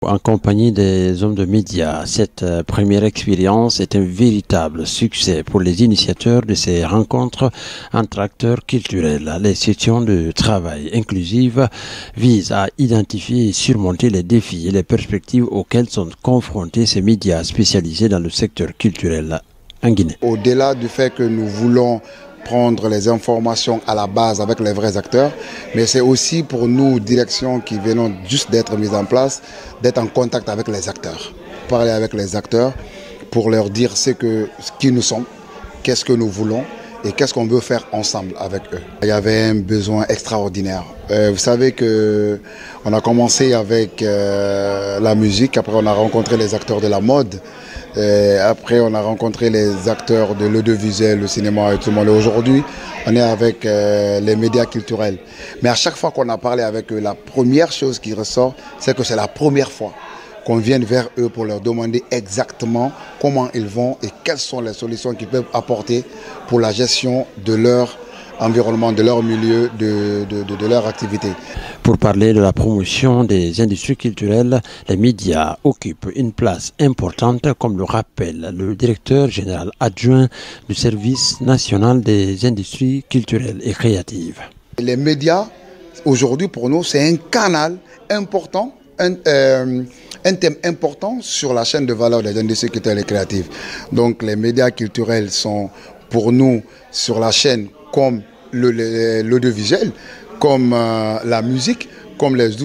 En compagnie des hommes de médias, cette première expérience est un véritable succès pour les initiateurs de ces rencontres entre acteurs culturels. Les sessions de travail inclusives visent à identifier et surmonter les défis et les perspectives auxquels sont confrontés ces médias spécialisés dans le secteur culturel en Guinée. Au-delà du fait que nous voulons prendre les informations à la base avec les vrais acteurs, mais c'est aussi pour nous, direction qui venons juste d'être mise en place, d'être en contact avec les acteurs. Parler avec les acteurs pour leur dire qui nous sommes, qu'est-ce que nous voulons et qu'est-ce qu'on veut faire ensemble avec eux. Il y avait un besoin extraordinaire. Vous savez qu'on a commencé avec la musique, après on a rencontré les acteurs de la mode. Après, on a rencontré les acteurs de l'audiovisuel, le cinéma et tout le monde. Aujourd'hui, on est avec les médias culturels. Mais à chaque fois qu'on a parlé avec eux, la première chose qui ressort, c'est que c'est la première fois qu'on vienne vers eux pour leur demander exactement comment ils vont et quelles sont les solutions qu'ils peuvent apporter pour la gestion de leur environnement, de leur milieu, de leur activité. Pour parler de la promotion des industries culturelles, les médias occupent une place importante, comme le rappelle le directeur général adjoint du service national des industries culturelles et créatives. Les médias, aujourd'hui pour nous, c'est un canal important, un thème important sur la chaîne de valeur des industries culturelles et créatives. Donc les médias culturels sont pour nous sur la chaîne comme l'audiovisuel, comme la musique, comme les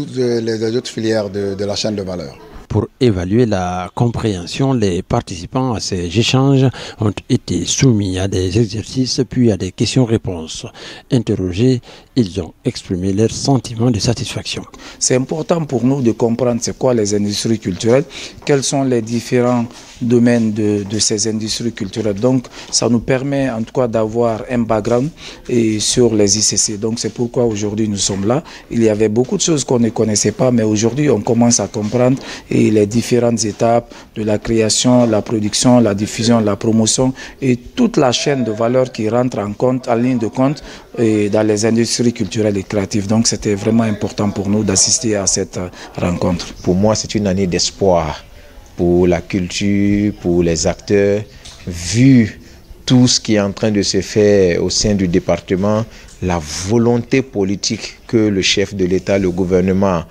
autres filières de la chaîne de valeur. Pour évaluer la compréhension, les participants à ces échanges ont été soumis à des exercices puis à des questions-réponses. Interrogés, ils ont exprimé leur sentiment de satisfaction. C'est important pour nous de comprendre c'est quoi les industries culturelles, quels sont les différents domaines de ces industries culturelles. Donc ça nous permet en tout cas d'avoir un background sur les ICC. Donc c'est pourquoi aujourd'hui nous sommes là. Il y avait beaucoup de choses qu'on ne connaissait pas, mais aujourd'hui on commence à comprendre les différentes étapes de la création, la production, la diffusion, la promotion et toute la chaîne de valeur qui rentre en ligne de compte dans les industries culturelles et créatives. Donc c'était vraiment important pour nous d'assister à cette rencontre. Pour moi, c'est une année d'espoir pour la culture, pour les acteurs, vu tout ce qui est en train de se faire au sein du département, la volonté politique que le chef de l'État, le gouvernement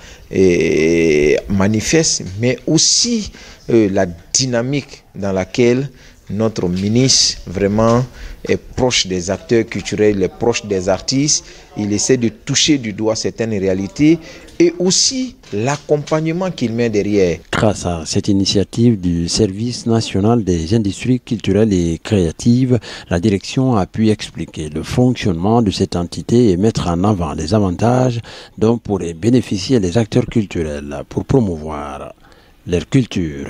manifeste, mais aussi la dynamique dans laquelle notre ministre vraiment est proche des acteurs culturels, est proche des artistes. Il essaie de toucher du doigt certaines réalités et aussi l'accompagnement qu'il met derrière. Grâce à cette initiative du Service national des industries culturelles et créatives, la direction a pu expliquer le fonctionnement de cette entité et mettre en avant les avantages dont pourraient bénéficier les acteurs culturels pour promouvoir leur culture.